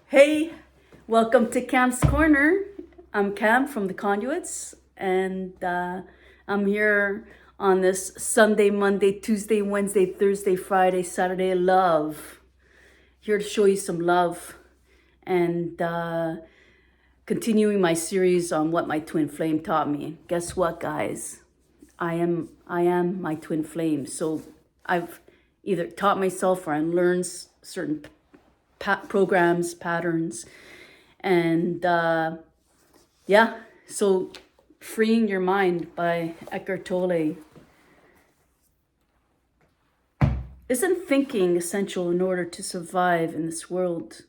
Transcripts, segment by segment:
Hey, welcome to Cam's Corner. I'm Cam from the Conduits, and I'm here on this Sunday, Monday, Tuesday, Wednesday, Thursday, Friday, Saturday love. Here to show you some love and continuing my series on what my twin flame taught me. Guess what, guys? I am my twin flame. So I've either taught myself or I learned certain programs, patterns, and yeah, so Freeing Your Mind by Eckhart Tolle. Isn't thinking essential in order to survive in this world?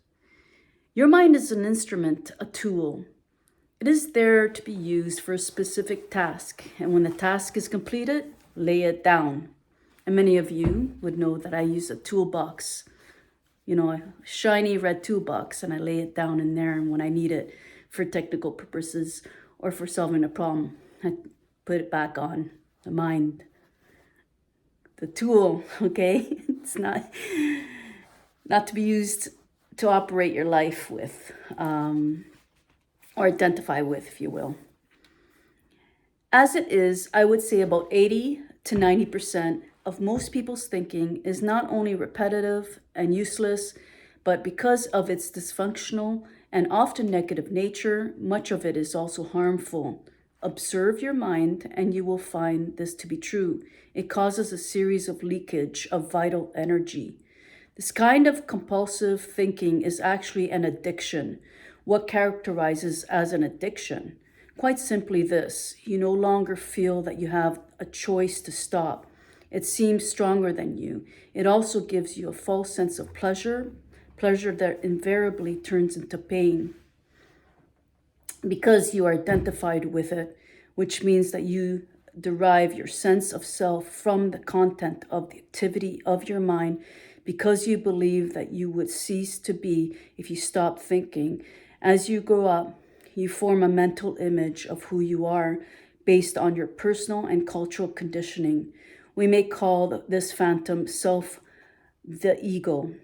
Your mind is an instrument, a tool. It is there to be used for a specific task, and when the task is completed, lay it down. And many of you would know that I use a toolbox, a shiny red toolbox, and I lay it down in there, and when I need it for technical purposes or for solving a problem, I put it back on the mind. The tool, okay? It's not to be used to operate your life with, or identify with, if you will. As it is, I would say about 80 to 90% of most people's thinking is not only repetitive and useless, but because of its dysfunctional and often negative nature, much of it is also harmful. Observe your mind and you will find this to be true. It causes a series of leakage of vital energy. This kind of compulsive thinking is actually an addiction. What characterizes as an addiction? Quite simply this: you no longer feel that you have a choice to stop. It seems stronger than you. It also gives you a false sense of pleasure that invariably turns into pain because you are identified with it, which means that you derive your sense of self from the content of the activity of your mind because you believe that you would cease to be if you stop thinking. As you grow up, you form a mental image of who you are based on your personal and cultural conditioning. We may call this phantom self the ego.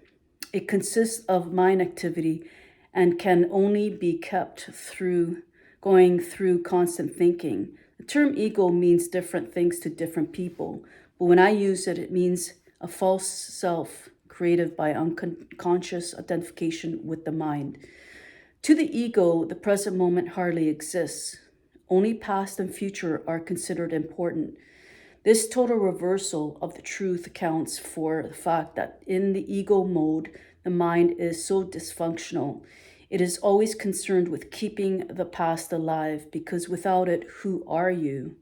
It consists of mind activity and can only be kept through going through constant thinking. The term ego means different things to different people, but when I use it, it means a false self created by unconscious identification with the mind. To the ego, the present moment hardly exists. Only past and future are considered important. This total reversal of the truth accounts for the fact that in the ego mode, the mind is so dysfunctional. It is always concerned with keeping the past alive because without it, who are you?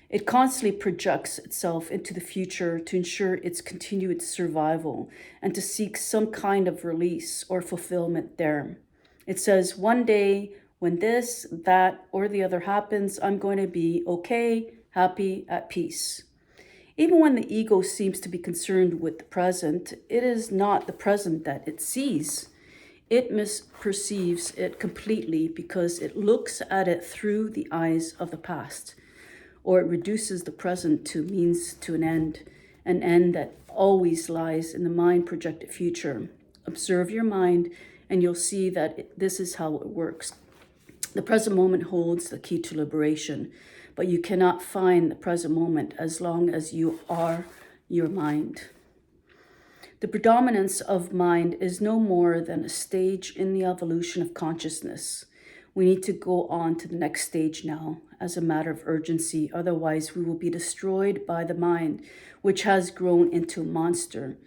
It constantly projects itself into the future to ensure its continued survival and to seek some kind of release or fulfillment there. It says, one day when this, that, or the other happens, I'm going to be okay, happy, at peace. Even when the ego seems to be concerned with the present, it is not the present that it sees. It misperceives it completely because it looks at it through the eyes of the past, or it reduces the present to means to an end that always lies in the mind projected future. Observe your mind and you'll see that this is how it works. The present moment holds the key to liberation, but you cannot find the present moment as long as you are your mind. The predominance of mind is no more than a stage in the evolution of consciousness. We need to go on to the next stage now as a matter of urgency, otherwise, we will be destroyed by the mind, which has grown into a monster.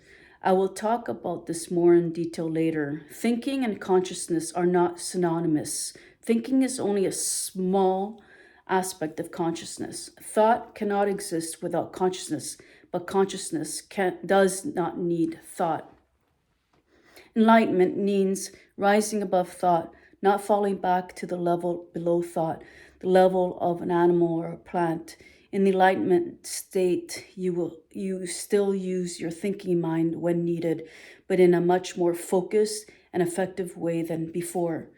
I will talk about this more in detail later. Thinking and consciousness are not synonymous. Thinking is only a small aspect of consciousness. Thought cannot exist without consciousness, but consciousness does not need thought. Enlightenment means rising above thought, not falling back to the level below thought, the level of an animal or a plant. In the enlightenment state, you still use your thinking mind when needed, but in a much more focused and effective way than before.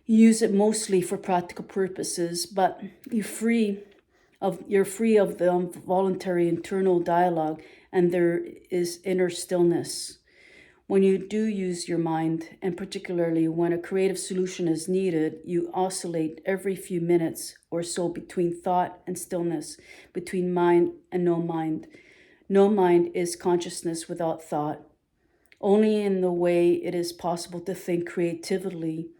You use it mostly for practical purposes, but you're free of the voluntary internal dialogue, and there is inner stillness. When you do use your mind, and particularly when a creative solution is needed, you oscillate every few minutes or so between thought and stillness, between mind and no mind. No mind is consciousness without thought. Only in the way it is possible to think creatively,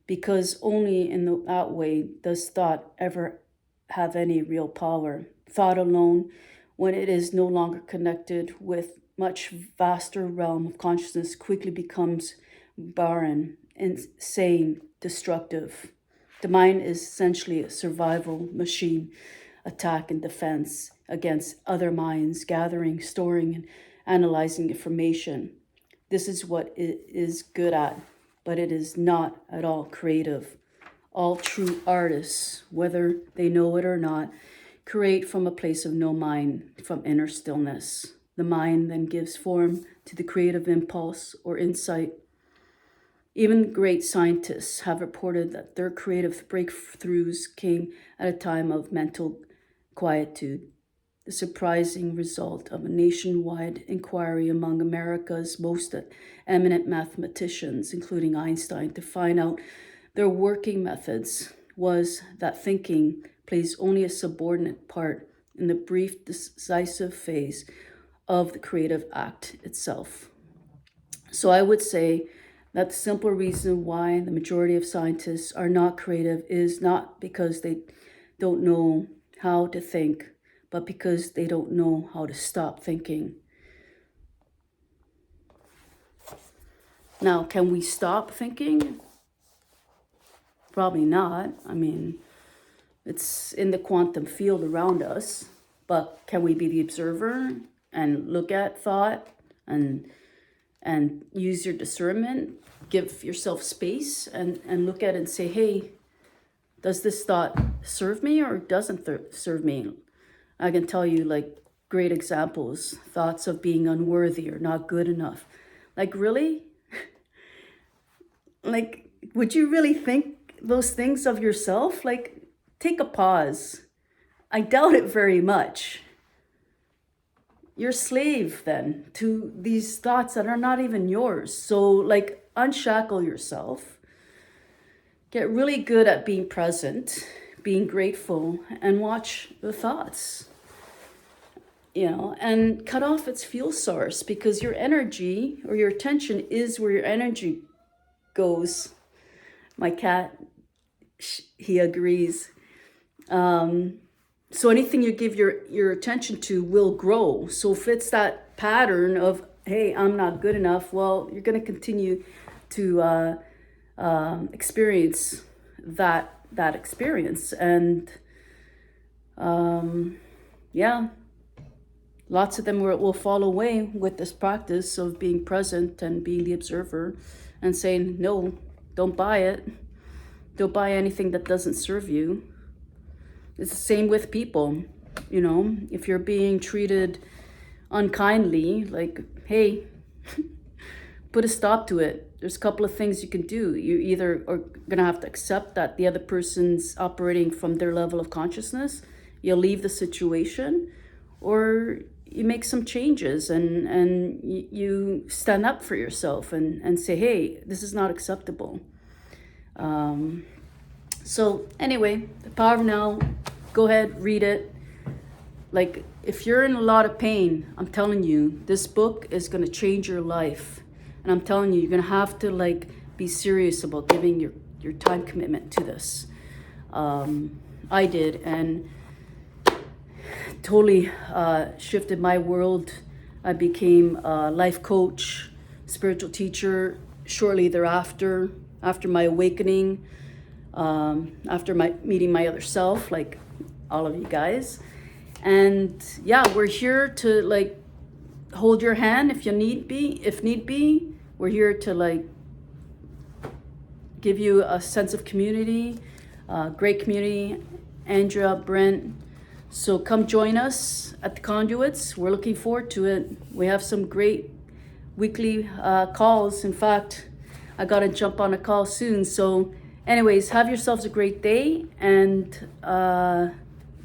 because only in that way does thought ever have any real power. Thought alone, when it is no longer connected with much vaster realm of consciousness, quickly becomes barren, insane, destructive. The mind is essentially a survival machine, attack and defense against other minds, gathering, storing, and analyzing information. This is what it is good at, but it is not at all creative. All true artists, whether they know it or not, create from a place of no mind, from inner stillness. The mind then gives form to the creative impulse or insight. Even great scientists have reported that their creative breakthroughs came at a time of mental quietude. The surprising result of a nationwide inquiry among America's most eminent mathematicians, including Einstein, to find out their working methods was that thinking plays only a subordinate part in the brief, decisive phase of the creative act itself. So I would say that the simple reason why the majority of scientists are not creative is not because they don't know how to think, but because they don't know how to stop thinking. Now, can we stop thinking? Probably not. I mean, it's in the quantum field around us, but can we be the observer and look at thought and use your discernment, give yourself space and look at it and say, hey, does this thought serve me or doesn't serve me? I can tell you like great examples, thoughts of being unworthy or not good enough. Like, really? Like, would you really think those things of yourself? Like, take a pause. I doubt it very much. You're a slave then to these thoughts that are not even yours. So like, unshackle yourself. Get really good at being present, being grateful, and watch the thoughts. And cut off its fuel source, because your energy or your attention is where your energy goes. My cat, he agrees. So anything you give your attention to will grow. So if it's that pattern of, hey, I'm not good enough, well, you're going to continue to experience that experience. And lots of them will fall away with this practice of being present and being the observer and saying, no, don't buy it. Don't buy anything that doesn't serve you. It's the same with people. If you're being treated unkindly, like, hey, put a stop to it. There's a couple of things you can do. You either are going to have to accept that the other person's operating from their level of consciousness. You'll leave the situation, or you make some changes and you stand up for yourself and say, hey, this is not acceptable. So anyway, The Power of Now, go ahead, read it. Like, if you're in a lot of pain, I'm telling you, this book is going to change your life. And I'm telling you, you're going to have to be serious about giving your time commitment to this. I did, and totally shifted my world. I became a life coach, spiritual teacher shortly thereafter, after my awakening, after meeting my other self, like all of you guys. And yeah, we're here to hold your hand if need be. We're here to give you a sense of community, great community. Andrea, Brent. So come join us at the Conduits. We're looking forward to it. We have some great weekly calls. In fact, I got to jump on a call soon. So anyways, have yourselves a great day and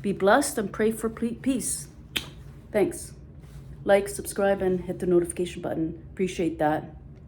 be blessed and pray for peace. Thanks. Like, subscribe, and hit the notification button. Appreciate that.